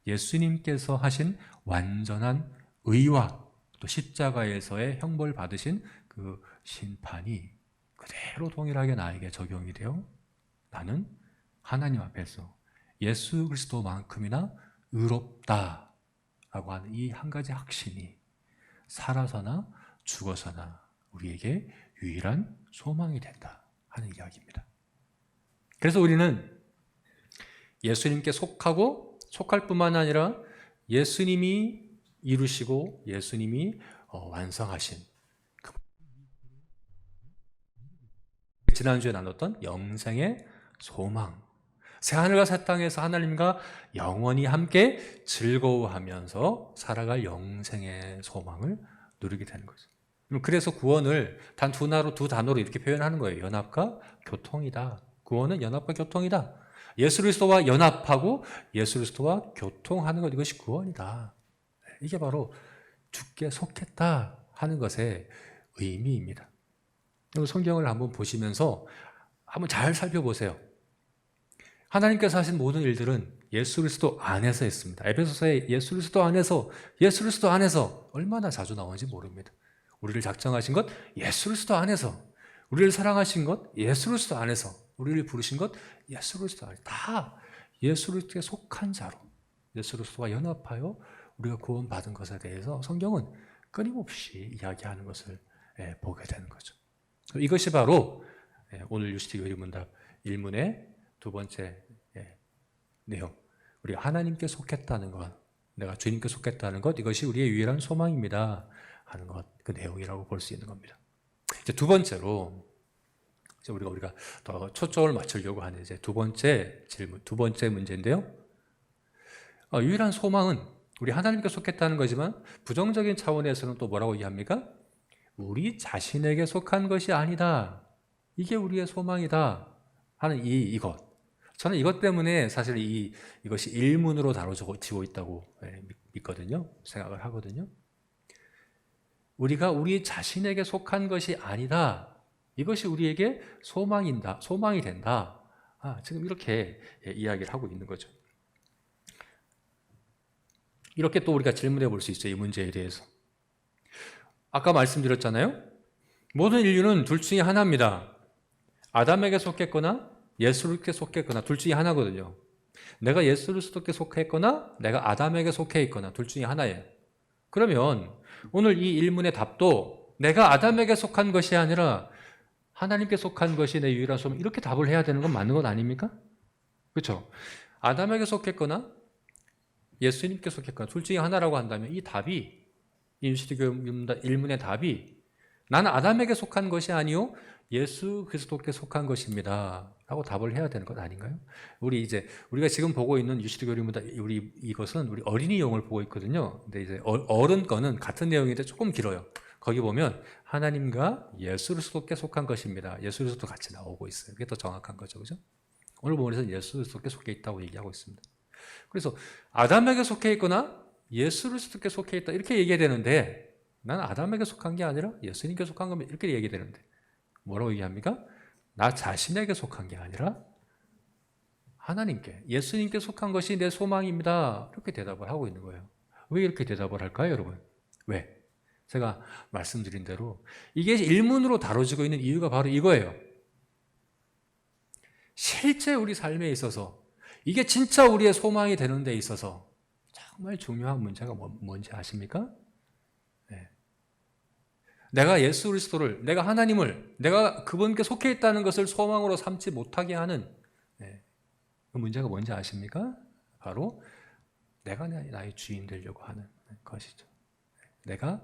예수님께서 하신 완전한 의와 또 십자가에서의 형벌 받으신 그 심판이 그대로 동일하게 나에게 적용이 되어 나는 하나님 앞에서 예수 그리스도만큼이나 의롭다라고 하는 이 한 가지 확신이 살아서나 죽어서나 우리에게 유일한 소망이 된다 하는 이야기입니다. 그래서 우리는 예수님께 속하고 속할 뿐만 아니라 예수님이 이루시고 예수님이 완성하신 지난주에 나눴던 영생의 소망, 새하늘과 새 땅에서 하나님과 영원히 함께 즐거워하면서 살아갈 영생의 소망을 누리게 되는 거죠. 그래서 구원을 단 두 단어로 이렇게 표현하는 거예요. 연합과 교통이다. 구원은 연합과 교통이다. 예수 그리스도와 연합하고 예수 그리스도와 교통하는 것, 이것이 구원이다. 이게 바로 주께 속했다 하는 것의 의미입니다. 성경을 한번 보시면서 한번 잘 살펴보세요. 하나님께서 하신 모든 일들은 예수 그리스도 안에서 했습니다. 에베소서에 예수 그리스도 안에서 얼마나 자주 나오는지 모릅니다. 우리를 작정하신 것 예수 그리스도 안에서, 우리를 사랑하신 것 예수 그리스도 안에서, 우리를 부르신 것 예수 그리스도 안에서, 다 예수 그리스도에 속한 자로 예수 그리스도와 연합하여 우리가 구원받은 것에 대해서 성경은 끊임없이 이야기하는 것을 보게 되는 거죠. 이것이 바로 오늘 유스티교 의문답 1문의 두 번째 내용, 우리가 하나님께 속했다는 것, 내가 주님께 속했다는 것, 이것이 우리의 유일한 소망입니다 하는 것, 그 내용이라고 볼 수 있는 겁니다. 이제 두 번째로 우리가 더 초점을 맞추려고 하는 이제 두 번째 질문, 두 번째 문제인데요. 유일한 소망은 우리 하나님께 속했다는 거지만 부정적인 차원에서는 또 뭐라고 이해합니까? 우리 자신에게 속한 것이 아니다. 이게 우리의 소망이다 하는 이것. 저는 이것 때문에 사실 이것이 일문으로 다뤄지고 있다고 믿거든요. 생각을 하거든요. 우리가 우리 자신에게 속한 것이 아니다. 이것이 우리에게 소망이 된다. 지금 이렇게 이야기를 하고 있는 거죠. 이렇게 또 우리가 질문해 볼 수 있어요. 이 문제에 대해서. 아까 말씀드렸잖아요. 모든 인류는 둘 중에 하나입니다. 아담에게 속했거나 예수 그리스도께 속했거나 둘 중에 하나거든요. 내가 예수 그리스도께 속했거나 내가 아담에게 속해 있거나 둘 중에 하나예요. 그러면 오늘 이 일문의 답도 내가 아담에게 속한 것이 아니라 하나님께 속한 것이 내 유일한 소망, 이렇게 답을 해야 되는 건 맞는 것 아닙니까? 그렇죠? 아담에게 속했거나 예수님께 속했거나 둘 중에 하나라고 한다면 이 답이, 이 유스티교 일문의 답이 나는 아담에게 속한 것이 아니요 예수 그리스도께 속한 것입니다 라고 답을 해야 되는 것 아닌가요? 우리가 지금 보고 있는 유스티교 일문답, 이것은 우리 어린이용을 보고 있거든요. 근데 이제 어른 거는 같은 내용인데 조금 길어요. 거기 보면 하나님과 예수 그리스도께 속한 것입니다. 예수 그리스도 같이 나오고 있어요. 그게 더 정확한 거죠, 그죠? 오늘 본문에서는 예수 그리스도께 속해 있다고 얘기하고 있습니다. 그래서 아담에게 속해 있거나 예수 그리스도께 속해 있다 이렇게 얘기되는데, 나는 아담에게 속한 게 아니라 예수님께 속한 겁니다 이렇게 얘기되는데 뭐라고 얘기합니까? 나 자신에게 속한 게 아니라 하나님께, 예수님께 속한 것이 내 소망입니다 이렇게 대답을 하고 있는 거예요. 왜 이렇게 대답을 할까요, 여러분? 왜? 제가 말씀드린 대로 이게 일문으로 다뤄지고 있는 이유가 바로 이거예요. 실제 우리 삶에 있어서 이게 진짜 우리의 소망이 되는 데 있어서 정말 중요한 문제가 뭔지 아십니까? 네. 내가 예수 그리스도를, 내가 하나님을, 내가 그분께 속해 있다는 것을 소망으로 삼지 못하게 하는 그 문제가 뭔지 아십니까? 바로 내가 나의 주인 되려고 하는 것이죠. 내가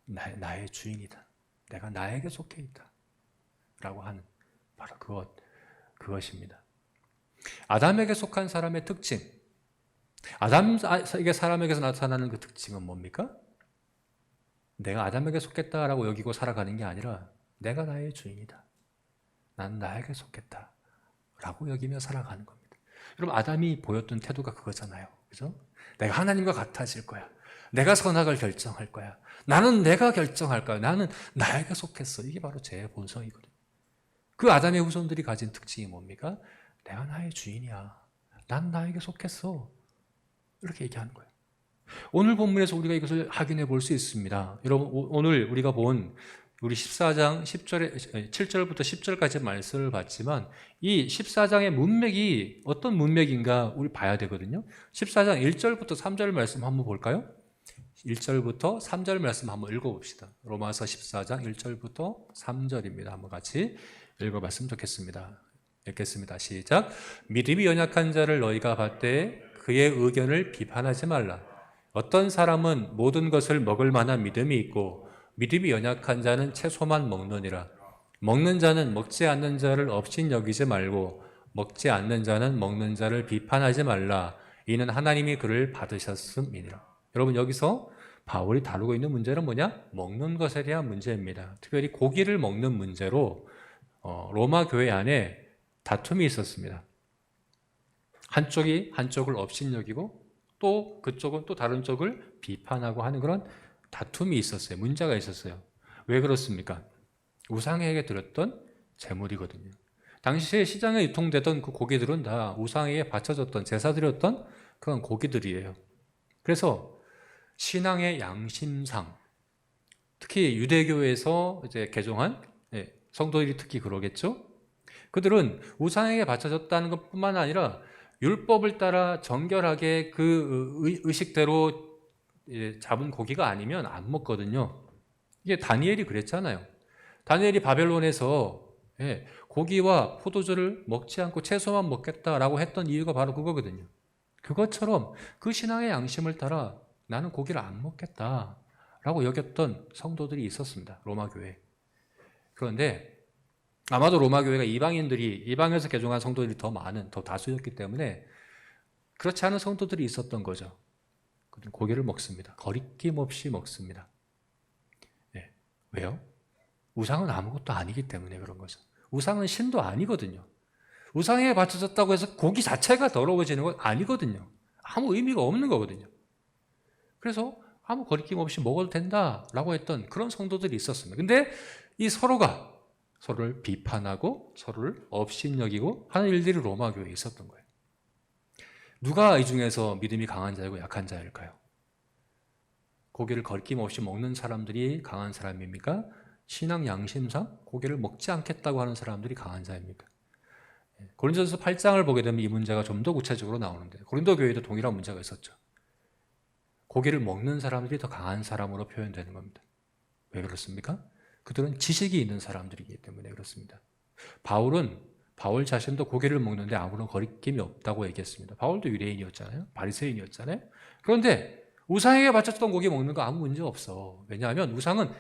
나의 주인이다. 내가 나에게 속해 있다. 라고 하는 바로 그것입니다. 아담에게 속한 사람의 특징, 아담에게 사람에게서 나타나는 그 특징은 뭡니까? 내가 아담에게 속했다라고 여기고 살아가는 게 아니라 내가 나의 주인이다. 난 나에게 속했다. 라고 여기며 살아가는 겁니다. 여러분, 아담이 보였던 태도가 그거잖아요. 그죠? 내가 하나님과 같아질 거야. 내가 선악을 결정할 거야. 나는 내가 결정할 거야. 나는 나에게 속했어. 이게 바로 제 본성이거든요. 그 아담의 후손들이 가진 특징이 뭡니까? 내가 나의 주인이야. 난 나에게 속했어. 이렇게 얘기하는 거예요. 오늘 본문에서 우리가 이것을 확인해 볼 수 있습니다. 여러분, 오늘 우리가 본 우리 14장 7절부터 10절까지 말씀을 봤지만 이 14장의 문맥이 어떤 문맥인가 우리 봐야 되거든요. 14장 1절부터 3절 말씀 한번 볼까요? 1절부터 3절 말씀 한번 읽어봅시다. 로마서 14장 1절부터 3절입니다. 한번 같이 읽어봤으면 좋겠습니다. 읽겠습니다. 시작. 믿음이 연약한 자를 너희가 봤되 그의 의견을 비판하지 말라. 어떤 사람은 모든 것을 먹을 만한 믿음이 있고 믿음이 연약한 자는 채소만 먹느니라. 먹는 자는 먹지 않는 자를 업신여기지 말고 먹지 않는 자는 먹는 자를 비판하지 말라. 이는 하나님이 그를 받으셨음이니라. 여러분, 여기서 바울이 다루고 있는 문제는 뭐냐? 먹는 것에 대한 문제입니다. 특별히 고기를 먹는 문제로 로마 교회 안에 다툼이 있었습니다. 한쪽이 한쪽을 업신여기고 또 그쪽은 또 다른 쪽을 비판하고 하는 그런 다툼이 있었어요. 문제가 있었어요. 왜 그렇습니까? 우상에게 드렸던 제물이거든요. 당시에 시장에 유통되던 그 고기들은 다 우상에게 바쳐졌던, 제사드렸던 그런 고기들이에요. 그래서 신앙의 양심상, 특히 유대교에서 이제 개종한 성도들이 특히 그러겠죠. 그들은 우상에게 바쳐졌다는 것뿐만 아니라 율법을 따라 정결하게 그 의식대로 잡은 고기가 아니면 안 먹거든요. 이게 다니엘이 그랬잖아요. 다니엘이 바벨론에서 고기와 포도주를 먹지 않고 채소만 먹겠다라고 했던 이유가 바로 그거거든요. 그것처럼 그 신앙의 양심을 따라 나는 고기를 안 먹겠다라고 여겼던 성도들이 있었습니다. 로마 교회. 그런데 아마도 로마 교회가 이방에서 개종한 성도들이 더 다수였기 때문에 그렇지 않은 성도들이 있었던 거죠. 고기를 먹습니다. 거리낌 없이 먹습니다. 왜요? 우상은 아무것도 아니기 때문에 그런 거죠. 우상은 신도 아니거든요. 우상에 바쳐졌다고 해서 고기 자체가 더러워지는 건 아니거든요. 아무 의미가 없는 거거든요. 그래서 아무 거리낌 없이 먹어도 된다라고 했던 그런 성도들이 있었습니다. 근데 이 서로가 서로를 비판하고 서로를 업신여기고 하는 일들이 로마 교회에 있었던 거예요. 누가 이 중에서 믿음이 강한 자이고 약한 자일까요? 고기를 거리낌 없이 먹는 사람들이 강한 사람입니까? 신앙 양심상 고기를 먹지 않겠다고 하는 사람들이 강한 자입니까? 고린도전서 8장을 보게 되면 이 문제가 좀 더 구체적으로 나오는데 고린도 교회도 동일한 문제가 있었죠. 고기를 먹는 사람들이 더 강한 사람으로 표현되는 겁니다. 왜 그렇습니까? 그들은 지식이 있는 사람들이기 때문에 그렇습니다. 바울 자신도 고기를 먹는데 아무런 거리낌이 없다고 얘기했습니다. 바울도 유대인이었잖아요. 바리새인이었잖아요. 그런데 우상에게 바쳤던 고기 먹는 거 아무 문제 없어. 왜냐하면 우상은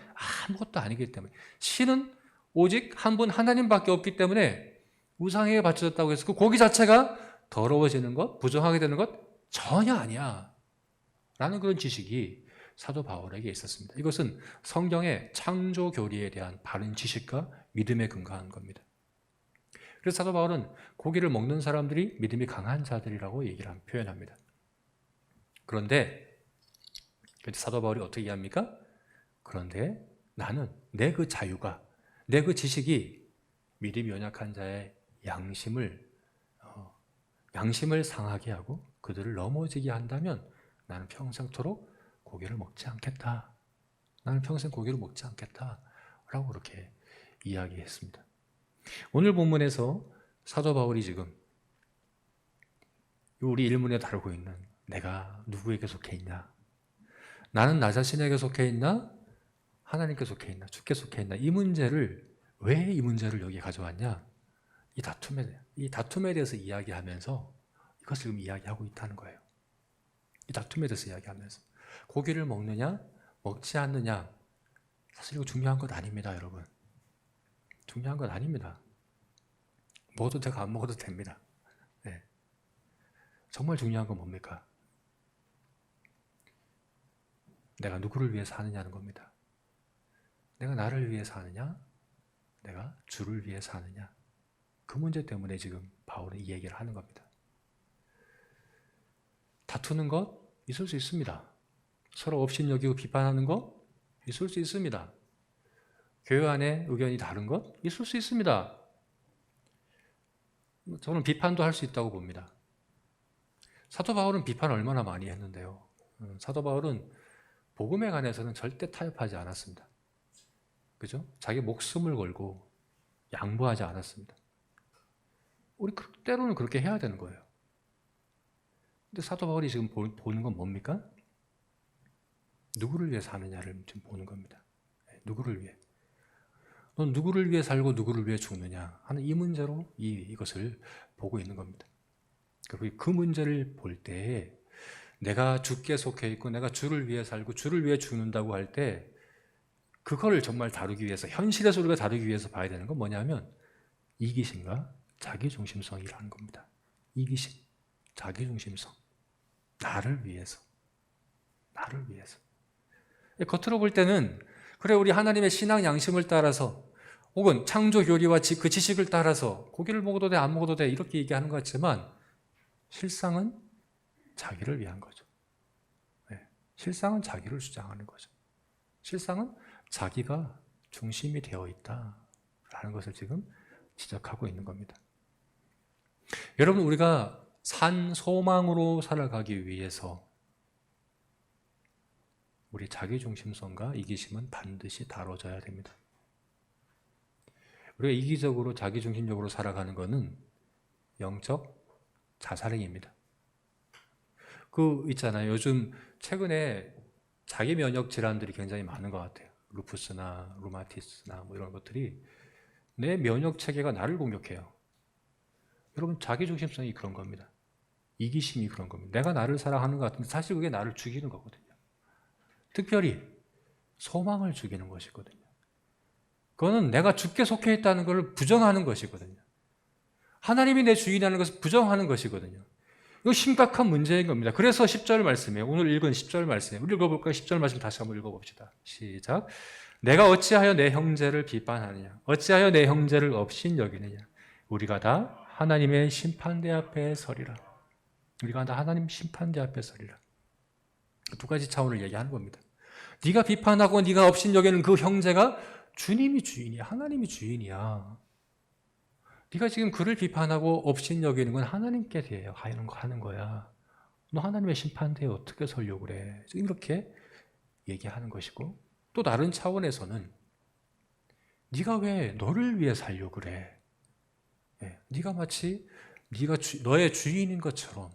아무것도 아니기 때문에. 신은 오직 한 분 하나님밖에 없기 때문에 우상에게 바쳐졌다고 해서 그 고기 자체가 더러워지는 것, 부정하게 되는 것 전혀 아니야 라는 그런 지식이 사도 바울에게 있었습니다. 이것은 성경의 창조 교리에 대한 바른 지식과 믿음에 근거한 겁니다. 그래서 사도 바울은 고기를 먹는 사람들이 믿음이 강한 자들이라고 표현합니다. 그런데 사도 바울이 어떻게 얘기합니까? 그런데 나는 내 그 자유가, 내 그 지식이 믿음이 연약한 자의 양심을 상하게 하고 그들을 넘어지게 한다면 나는 평생토록 고기를 먹지 않겠다. 나는 평생 고기를 먹지 않겠다. 라고 그렇게 이야기했습니다. 오늘 본문에서 사도 바울이 지금 우리 일문에 다루고 있는 내가 누구에게 속해 있냐? 나는 나 자신에게 속해 있나? 하나님께 속해 있나? 주께 속해 있나? 이 문제를 왜 이 문제를 여기에 가져왔냐? 이 다툼에 대해서 이야기하면서 이것을 지금 이야기하고 있다는 거예요. 이 다툼에 대해서 이야기하면서 고기를 먹느냐, 먹지 않느냐, 사실 이거 중요한 것 아닙니다, 여러분. 중요한 건 아닙니다. 먹어도 되고 안 먹어도 됩니다. 네. 정말 중요한 건 뭡니까? 내가 누구를 위해 사느냐는 겁니다. 내가 나를 위해 사느냐? 내가 주를 위해 사느냐? 그 문제 때문에 지금 바울은 이 얘기를 하는 겁니다. 다투는 것 있을 수 있습니다. 서로 업신여기고 비판하는 것 있을 수 있습니다. 교회 안에 의견이 다른 것 있을 수 있습니다. 저는 비판도 할 수 있다고 봅니다. 사도 바울은 비판 얼마나 많이 했는데요. 사도 바울은 복음에 관해서는 절대 타협하지 않았습니다. 그죠? 자기 목숨을 걸고 양보하지 않았습니다. 우리 때로는 그렇게 해야 되는 거예요. 근데 사도 바울이 지금 보는 건 뭡니까? 누구를 위해 사느냐를 지금 보는 겁니다. 누구를 위해? 넌 누구를 위해 살고 누구를 위해 죽느냐 하는 이 문제로 이것을 보고 있는 겁니다. 그리고 그 문제를 볼 때 내가 주께 속해 있고 내가 주를 위해 살고 주를 위해 죽는다고 할 때 그걸 정말 다루기 위해서, 현실에서 우리가 다루기 위해서 봐야 되는 건 뭐냐면 이기심과 자기중심성이라는 겁니다. 이기심, 자기중심성. 나를 위해서. 나를 위해서. 겉으로 볼 때는 그래 우리 하나님의 신앙 양심을 따라서 혹은 창조 교리와 그 지식을 따라서 고기를 먹어도 돼 안 먹어도 돼 이렇게 얘기하는 것 같지만 실상은 자기를 위한 거죠. 네. 실상은 자기를 주장하는 거죠. 실상은 자기가 중심이 되어 있다라는 것을 지금 지적하고 있는 겁니다. 여러분 우리가 산 소망으로 살아가기 위해서 우리 자기중심성과 이기심은 반드시 다뤄져야 됩니다. 우리가 이기적으로 자기중심적으로 살아가는 것은 영적 자살행위입니다. 그 있잖아요. 요즘 최근에 자기 면역 질환들이 굉장히 많은 것 같아요. 루푸스나 루마티스나 뭐 이런 것들이 내 면역 체계가 나를 공격해요. 여러분 자기중심성이 그런 겁니다. 이기심이 그런 겁니다. 내가 나를 사랑하는 것 같은데 사실 그게 나를 죽이는 거거든요. 특별히 소망을 죽이는 것이거든요. 그거는 내가 주께 속해 있다는 것을 부정하는 것이거든요. 하나님이 내 주인이라는 것을 부정하는 것이거든요. 이거 심각한 문제인 겁니다. 그래서 10절 말씀이에요. 오늘 읽은 10절 말씀이에요. 우리 읽어볼까요? 10절 말씀 다시 한번 읽어봅시다. 시작. 내가 어찌하여 내 형제를 비판하느냐? 어찌하여 내 형제를 업신여기느냐? 우리가 다 하나님의 심판대 앞에 서리라. 우리가 다 하나님 심판대 앞에 서리라. 두 가지 차원을 얘기하는 겁니다. 네가 비판하고 네가 업신여기는 그 형제가 주님이 주인이야. 하나님이 주인이야. 네가 지금 그를 비판하고 업신여기는 건 하나님께 대해 하는 거야. 너 하나님의 심판대에 어떻게 서려고 그래? 지금 이렇게 얘기하는 것이고 또 다른 차원에서는 네가 왜 너를 위해 살려고 그래? 네가 마치 네가 너의 주인인 것처럼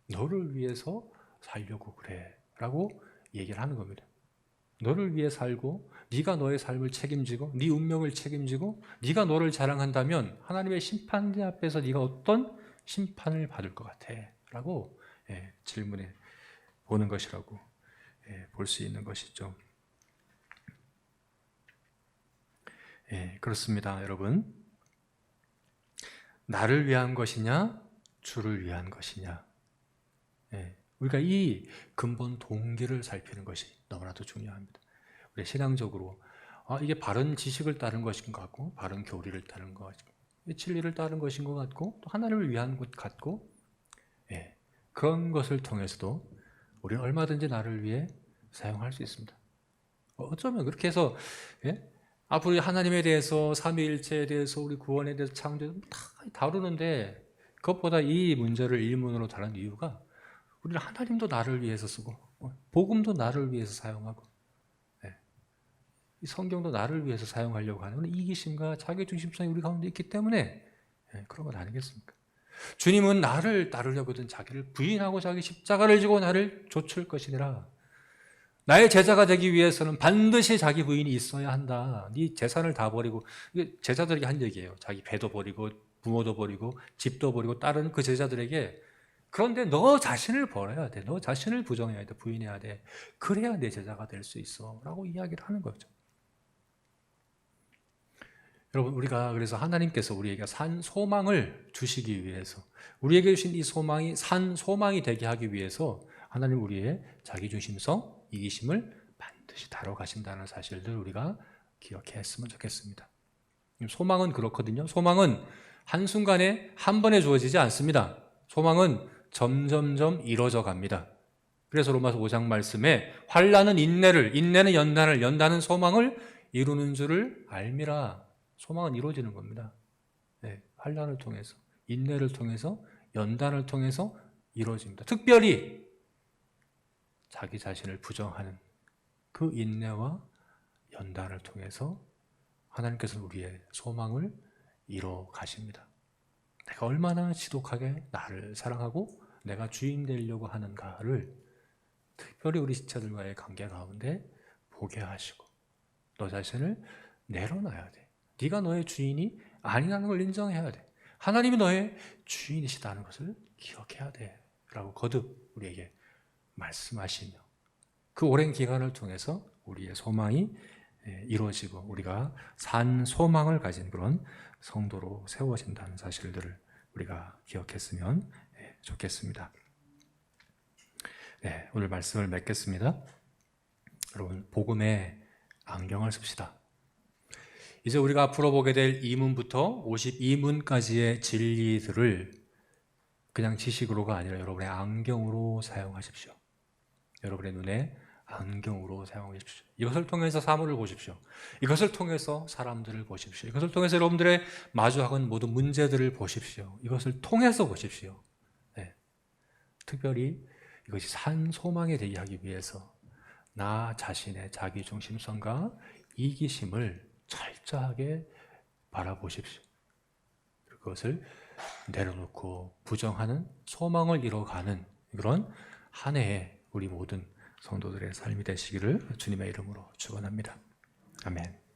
너를 위해서 살려고 그래 라고 얘기를 하는 겁니다. 너를 위해 살고 네가 너의 삶을 책임지고 네 운명을 책임지고 네가 너를 자랑한다면 하나님의 심판대 앞에서 네가 어떤 심판을 받을 것 같아? 라고 질문해 보는 것이라고 볼 수 있는 것이죠. 그렇습니다, 여러분. 나를 위한 것이냐 주를 위한 것이냐, 우리가 이 근본 동기를 살피는 것이 너무나도 중요합니다. 우리 신앙적으로 이게 바른 지식을 따른 것인 것 같고 바른 교리를 따른 것 같고 진리를 따른 것인 것 같고 또 하나님을 위한 것 같고 그런 것을 통해서도 우리는 얼마든지 나를 위해 사용할 수 있습니다. 어쩌면 그렇게 해서 앞으로 하나님에 대해서 삼위일체에 대해서 우리 구원에 대해서 창조에 다 다루는데 그것보다 이 문제를 일문으로 다룬 이유가 우리는 하나님도 나를 위해서 쓰고 복음도 나를 위해서 사용하고 이 성경도 나를 위해서 사용하려고 하는 이기심과 자기중심성이 우리 가운데 있기 때문에 그런 건 아니겠습니까? 주님은 나를 따르려거든 자기를 부인하고 자기 십자가를 지고 나를 좇을 것이니라. 나의 제자가 되기 위해서는 반드시 자기 부인이 있어야 한다. 네 재산을 다 버리고, 이게 제자들에게 한 얘기예요. 자기 배도 버리고 부모도 버리고 집도 버리고 따르는 그 제자들에게, 그런데 너 자신을 버려야 돼. 너 자신을 부정해야 돼. 부인해야 돼. 그래야 내 제자가 될 수 있어 라고 이야기를 하는 거죠. 여러분 우리가 그래서 하나님께서 우리에게 산 소망을 주시기 위해서, 우리에게 주신 이 소망이 산 소망이 되게 하기 위해서 하나님 우리의 자기중심성, 이기심을 반드시 다뤄가신다는 사실을 우리가 기억했으면 좋겠습니다. 소망은 그렇거든요. 소망은 한순간에 한 번에 주어지지 않습니다. 소망은 점점점 이루어져 갑니다. 그래서 로마서 5장 말씀에 환난은 인내를, 인내는 연단을, 연단은 소망을 이루는 줄을 알미라. 소망은 이루어지는 겁니다. 환난을 통해서, 인내를 통해서, 연단을 통해서 이루어집니다. 특별히 자기 자신을 부정하는 그 인내와 연단을 통해서 하나님께서 우리의 소망을 이뤄 가십니다. 내가 얼마나 지독하게 나를 사랑하고 내가 주인 되려고 하는가를 특별히 우리 지체들과의 관계 가운데 보게 하시고 너 자신을 내려놔야 돼. 네가 너의 주인이 아니라는 걸 인정해야 돼. 하나님이 너의 주인이시다는 것을 기억해야 돼 라고 거듭 우리에게 말씀하시며 그 오랜 기간을 통해서 우리의 소망이 이루어지고 우리가 산 소망을 가진 그런 성도로 세워진다는 사실들을 우리가 기억했으면 좋겠습니다. 네, 오늘 말씀을 맺겠습니다. 여러분, 복음의 안경을 씁시다. 이제 우리가 앞으로 보게 될 2문부터 52문까지의 진리들을 그냥 지식으로가 아니라 여러분의 안경으로 사용하십시오. 여러분의 눈에 안경으로 사용하십시오. 이것을 통해서 사물을 보십시오. 이것을 통해서 사람들을 보십시오. 이것을 통해서 여러분들의 마주하는 모든 문제들을 보십시오. 이것을 통해서 보십시오. 네. 특별히 이것이 산 소망에 되게 하기 위해서 나 자신의 자기중심성과 이기심을 철저하게 바라보십시오. 그것을 내려놓고 부정하는 소망을 이뤄가는 그런 한 해의 우리 모든 성도들의 삶이 되시기를 주님의 이름으로 축원합니다. 아멘.